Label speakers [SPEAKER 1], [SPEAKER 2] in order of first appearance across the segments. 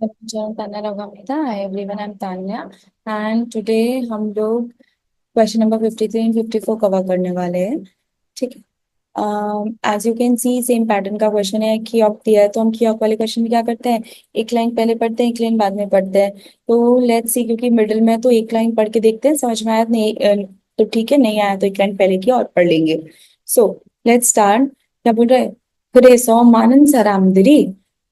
[SPEAKER 1] Tanya Raghunath. Hi everyone, I am Tanya and today हम लोग question number 53 and 54 cover करने वाले हैं। ठीक है। As you can see same pattern का क्वेश्चन है। की ऑफ दिया है तो हम की ऑफ वाले क्वेश्चन में क्या करते हैं, एक लाइन पहले पढ़ते हैं, एक लाइन बाद में पढ़ते हैं। तो लेट्स सी, क्योंकि मिडिल में है, तो एक लाइन पढ़ के देखते हैं, समझ में आया नहीं तो ठीक है, नहीं आया तो एक लाइन पहले की और पढ़ लेंगे। So let's start. क्या बोल रहे हैं? कुरेसो मानन सरामदिरी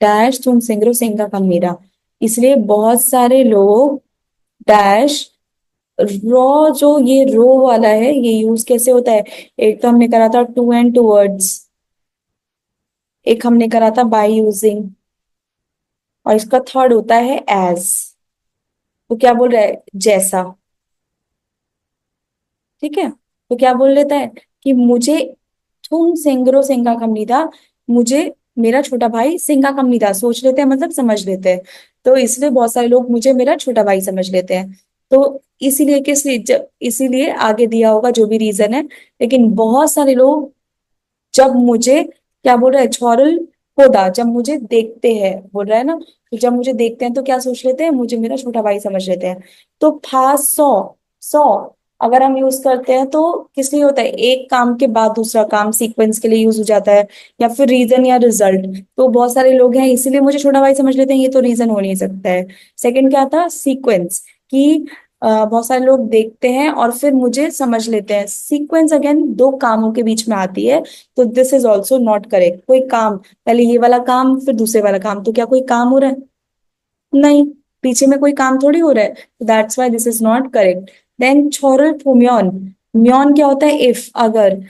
[SPEAKER 1] डैश तुम सिंगरो सिंगा कमीरा। इसलिए बहुत सारे लोग डैश रो, जो ये रो वाला है ये यूज कैसे होता है? एक तो हमने करा था टू एंड टूवर्ड्स, एक हमने करा था बाय यूजिंग, और इसका थर्ड होता है एज। तो क्या बोल रहा है? जैसा। ठीक है। तो क्या बोल लेता है कि मुझे तुम सिंगरो सिंगा कमनी था, मुझे मेरा छोटा भाई सिंगा कमनी था। सोच लेते हैं, मतलब समझ लेते हैं। तो इसलिए बहुत सारे लोग मुझे मेरा छोटा भाई समझ लेते हैं। तो इसीलिए किस इसीलिए आगे दिया होगा जो भी रीजन है। लेकिन बहुत सारे लोग जब मुझे क्या बोल रहा है, छोरल होदा, जब मुझे देखते हैं बोल रहा है ना, तो जब मुझे देखते हैं तो क्या सोच लेते हैं, मुझे मेरा छोटा भाई समझ लेते हैं। तो फा सौ सौ अगर हम यूज करते हैं तो किस लिए होता है? एक काम के बाद दूसरा काम सीक्वेंस के लिए यूज हो जाता है, या फिर रीजन या रिजल्ट। तो बहुत सारे लोग हैं इसीलिए मुझे छोटा भाई समझ लेते हैं, ये तो रीजन हो नहीं सकता है। सेकंड क्या था? सीक्वेंस। कि बहुत सारे लोग देखते हैं और फिर मुझे समझ लेते हैं। सीक्वेंस अगेन दो कामों के बीच में आती है, तो this is also not correct. कोई काम, पहले ये वाला काम फिर दूसरे वाला काम, तो क्या कोई काम हो रहा है? नहीं, पीछे में कोई काम थोड़ी हो रहा है। That's why this is not correct. Then छोरल फुम्योन। म्योन क्या होता है? इफ, अगर।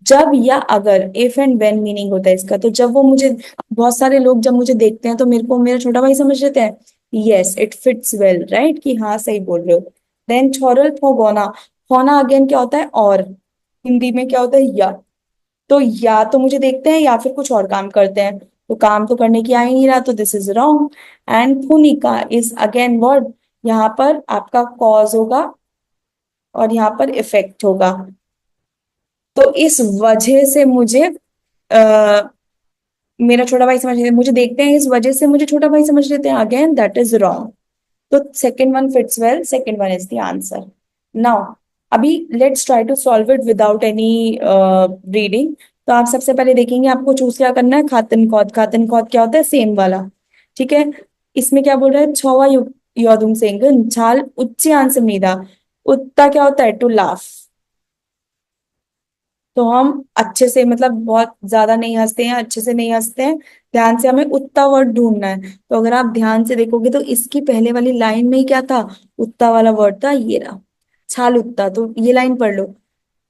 [SPEAKER 1] जब या अगर, इफ एंड व्हेन मीनिंग होता है इसका। तो जब वो मुझे, बहुत सारे लोग जब मुझे देखते हैं तो मेरे को मेरा छोटा भाई समझ लेते हैं। Yes, it fits well, right, कि हाँ सही बोल रहे हो। देन छोरल फोगोना। फोना अगेन क्या होता है? और। हिंदी में क्या होता है? या। तो या तो मुझे देखते हैं या फिर कुछ और काम करते हैं। तो काम तो करने की आ ही नहीं रहा, तो दिस इज रॉन्ग। एंड पुनिका इज अगेन वर्ड। यहाँ पर आपका कॉज होगा और यहाँ पर इफेक्ट होगा। तो इस वजह से मुझे आ, मेरा छोटा भाई समझ लेते हैं, मुझे देखते हैं इस वजह से मुझे छोटा भाई समझ लेते हैं। Again that is wrong. तो second one fits well, second one is the answer. Now अभी let's try to solve it without any reading. तो आप सबसे पहले देखेंगे, आपको चूज क्या करना है? खातिन कौद। खातिन कौद क्या होता है? सेम वाला। ठीक है। इसमें क्या बोल रहा है? छवा योदुंग सेंगन छाल उच्च आंसर मीदा। उत्ता क्या होता है? To laugh. तो हम अच्छे से, मतलब बहुत ज्यादा नहीं हंसते हैं, अच्छे से नहीं हंसते हैं। ध्यान से हमें उत्ता वर्ड ढूंढना है। तो अगर आप ध्यान से देखोगे तो इसकी पहले वाली लाइन में ही क्या था? उत्ता वाला वर्ड था, ये रहा, छाल उत्ता। तो ये लाइन पढ़ लो।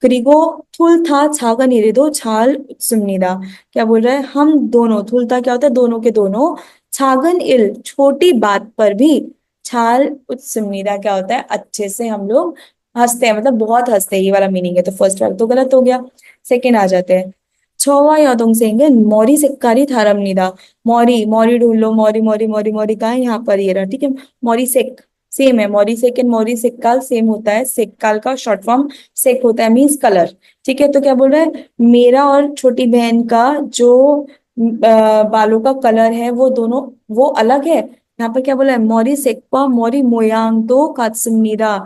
[SPEAKER 1] क्रिगो थुल था छागा निरेदो छाल सुन्नीदा। क्या बोल रहा है? हम दोनों, थुल था क्या होता है? दोनों के दोनों। छागन इल, छोटी बात पर भी। छाल सुन्नीदा क्या होता है? अच्छे से हम लोग हंसते हैं, मतलब बहुत हंसते हैं, ये वाला मीनिंग है। तो फर्स्ट वाला तो गलत हो गया। सेकेंड आ जाते हैं। छोवा यादोंग सेंगे मौरी सिक्कारी थारम निदा। मौरी, मौरी ढूंढ लो। मौरी मौरी मौरी मौरी कहाँ है? यहाँ पर, ये रहा। ठीक है। मौरी सेक सेम है। मौरी सेक एंड मौरी सिक्काल सेम होता है। सिक्काल का शॉर्ट फॉर्म सेक होता है, मीन्स कलर। ठीक है। तो क्या बोल रहा है? मेरा और छोटी बहन का जो बालों का कलर है वो दोनों, वो अलग है। यहाँ पर क्या बोला है? मोरी सेक्वा मोरी मोयांग दो कात्समीरा।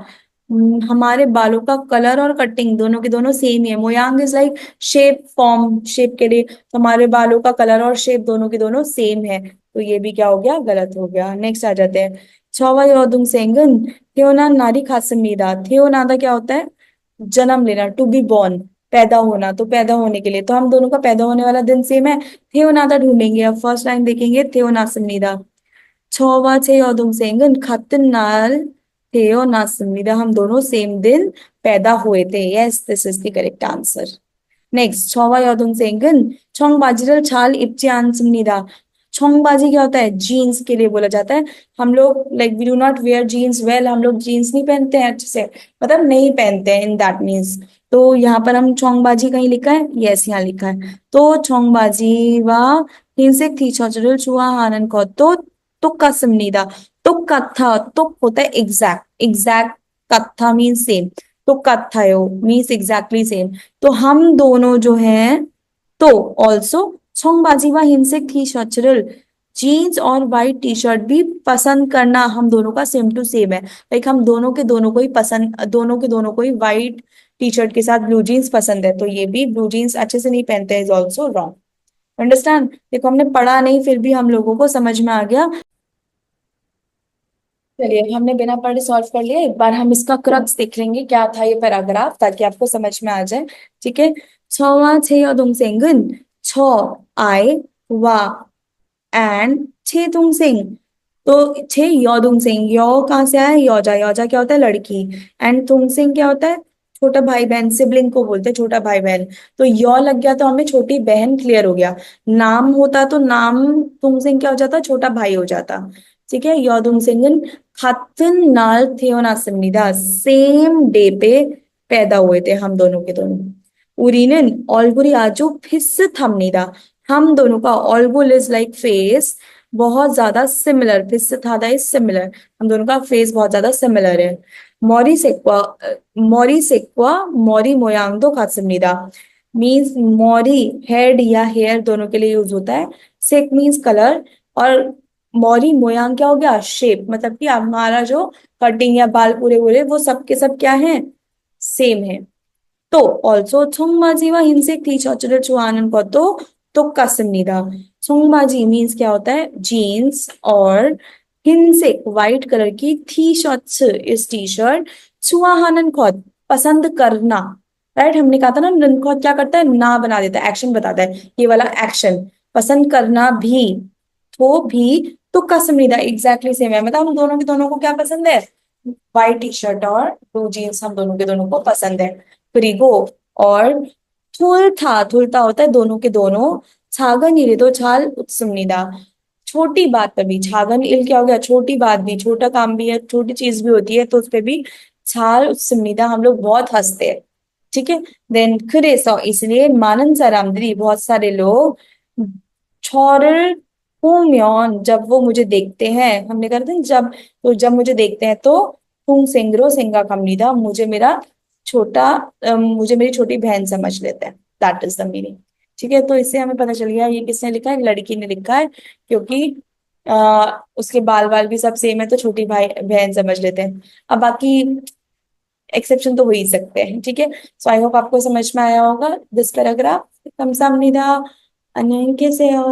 [SPEAKER 1] हमारे बालों का कलर और कटिंग दोनों के दोनों सेम ही है। मोयांग is like shape, form, shape के लिए। तो हमारे बालों का कलर और शेप दोनों के दोनों सेम है। तो ये भी क्या हो गया? गलत हो गया। नेक्स्ट आ जाते हैं। छवा योदुंग सेंगन थेओना नारी खासमीदा। थेओनादा क्या होता है? जन्म लेना, टू बी बॉर्न, पैदा होना। तो पैदा होने के लिए तो हम दोनों का पैदा होने वाला दिन सेम है। थेओनादा ढूंढेंगे। अब फर्स्ट लाइन देखेंगे, थेओनासमीदा। 저와 제 여동생은 같은 날 태어났습니다. हम दोनों सेम दिन पैदा हुए थे। Yes, this is the correct answer. Next, 저와 여동생은 청바지를 잘 입지 않습니다। 청바지 क्या होता है? जीन्स के लिए बोला जाता है। हम लोग like we do not wear jeans well, हम लोग जीन्स नहीं पहनते हैं अच्छे से, मतलब नहीं पहनते हैं, इन दैट मीन्स। तो यहाँ पर हम 청바지 कहीं लिखा है? यस, यहाँ लिखा है। तो 청바지와 흰색 티셔츠를 좋아하는 것도 똑같습니다। 똑같아, 똑 होता है एग्जैक्ट, एग्जैक्ट। कत्था मीन सेम। तो कत्थायो मीन्स एग्जैक्टली सेम। तो हम दोनों जो हैं, तो ऑल्सो 청바지와 흰색 티셔츠를 जीन्स और वाइट टी शर्ट भी पसंद करना हम दोनों का सेम टू सेम है। लाइक हम दोनों के दोनों को ही पसंद, दोनों के दोनों को ही वाइट टी शर्ट के साथ ब्लू जीन्स पसंद है, तो ये भी ब्लू जीन्स अच्छे से नहीं पहनते इज ऑल्सो रॉन्ग। अंडरस्टैंड? देखो हमने पढ़ा नहीं फिर भी हम लोगों को समझ में आ गया। चलिए हमने बिना पढ़े सॉल्व कर लिया, एक बार हम इसका क्रक्स देख लेंगे क्या था ये पैराग्राफ, ताकि आपको समझ में आ जाए। ठीक है। 저와 제 여동생은 저, I, 와 एंड छे तुमसिंग। तो छे यौदुंगसिंग, यौ कहाँ से आया? यौजा, यौजा क्या होता है? लड़की। एंड तुमसिंग क्या होता है? छोटा भाई बहन, सिबलिंग को बोलते हैं छोटा भाई बहन। तो यौ लग गया तो हमें छोटी बहन क्लियर हो गया। नाम होता तो नाम तुमसिंग क्या हो जाता? छोटा भाई हो जाता। ठीक है। यौदुंगसिंगन खातिन नाल थे सेम डे पे पैदा हुए थे हम दोनों के दोनों। उरीनन ऑलगुरी आजू फिस थमनीदा, हम दोनों का ऑल्गुल इज लाइक फेस, बहुत ज्यादा सिमिलर, फिस थादा इज सिमिलर, हम दोनों का फेस बहुत ज्यादा सिमिलर है। मौरी सेक्वा, मौरी सेक्वा मौरी मोयांग खासिमनीदा मीन्स मौरी हेड या हेयर दोनों के लिए यूज होता है। सेक मीन्स कलर, और मौरी मोयांग क्या हो गया? शेप, मतलब कि हमारा जो कटिंग या बाल पूरे पूरे वो सब के सब क्या है? सेम है। 또 also 청바지와 흰색 티셔츠를 좋아하는 것도 똑같습니다। 청바지 मीन्स क्या होता है? जीन्स, और हिंसेक व्हाइट कलर की थी शर्ट्स इस टी शर्ट, चुआहानन खुद पसंद करना। राइट, हमने कहा था ना नन खुद क्या करता है? ना बना देता है, एक्शन बताता है, ये वाला एक्शन। पसंद करना भी, तो भी, तो कसमीदा एग्जैक्टली सेम है, मतलब हम दोनों के दोनों को क्या पसंद है? व्हाइट टी शर्ट और ब्लू जीन्स हम दोनों के दोनों को पसंद है। 그리고 और थुलता होता है दोनों के दोनों। छागन इले तो छाल उत्सुमनिदा, छोटी बात पर भी, छागन इल क्या हो गया? छोटी बात भी, छोटा काम भी है, छोटी चीज भी होती है तो उस पे भी छाल उत्सुमनिदा हम लोग बहुत हंसते हैं। ठीक है। देन 그래서 इसलिए 많은 사람들이 बहुत सारे लोग 저를 보면 जब वो मुझे देखते हैं, हमने करते हैं जब, तो जब मुझे देखते हैं तो तुम सिंगरो सिंगा कमनीदा, मुझे मेरा छोटा मुझे मेरी छोटी बहन समझ लेते हैं। That is the meaning. ठीक है। तो इससे हमें पता चल गया ये किसने लिखा है? लड़की ने लिखा है, क्योंकि उसके बाल बाल भी सब सेम है तो छोटी भाई बहन समझ लेते हैं। अब बाकी एक्सेप्शन तो हो ही सकते हैं। ठीक है। सो आई होप आपको समझ में आया होगा दिस पैराग्राफ। 감사합니다। 안녕히 계세요।